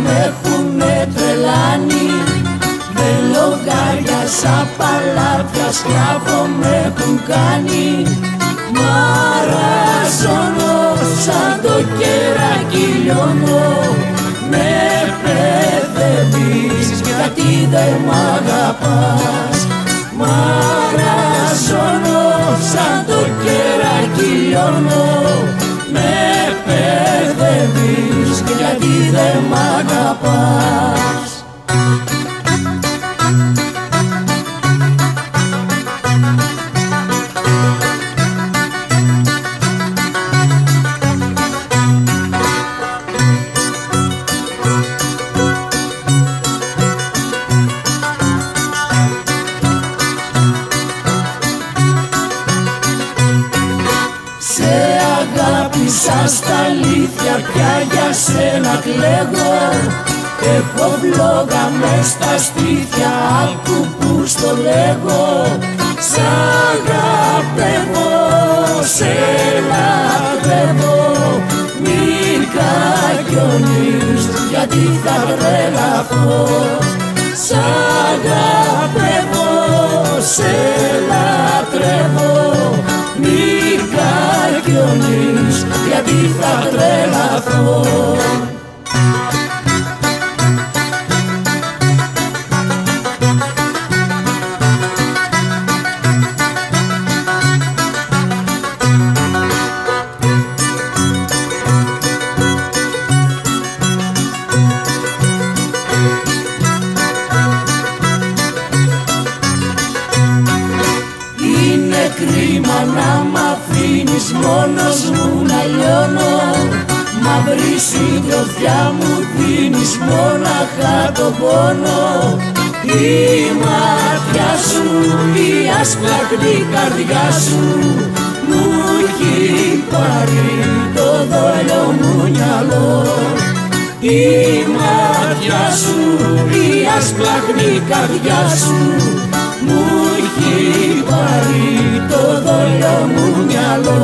με έχουνε τρελάνει. Με λογάρια σαν παλάτια σκλάβο με έχουν κάνει. Μαραζώνω σαν το κεράκι λιώνω. Με παιδεύεις γιατί δεν μ' αγαπάς. Μαραζώνω σαν το κεράκι λιώνω. Με παιδεύεις γιατί δεν μ' αγαπάς. Αγάπησα στα αλήθεια πια για σένα κλαίγω. Έχω βλόγα μες στα σπίτια, άκου που στο λέγω. Σ' αγαπεύω, σε λατρεύω. Μην κακιονείς γιατί θα τρελαθώ. Σ' αγαπεύω, σε λατρεύω. Μην κακιονείς γιατί θα τρελαθώ. Είναι κρίμα να μ' αφήνεις μόνος μου να λιώνω. Μαύρη συντροφιά μου δίνεις μόναχα τον πόνο. Η μάτια σου, η ασπλαχνή καρδιά σου μου έχει πάρει το δόλιο μου μυαλό. Η μάτια σου, η ασπλαχνή καρδιά σου μου έχει πάρει το δόλιο μου μυαλό.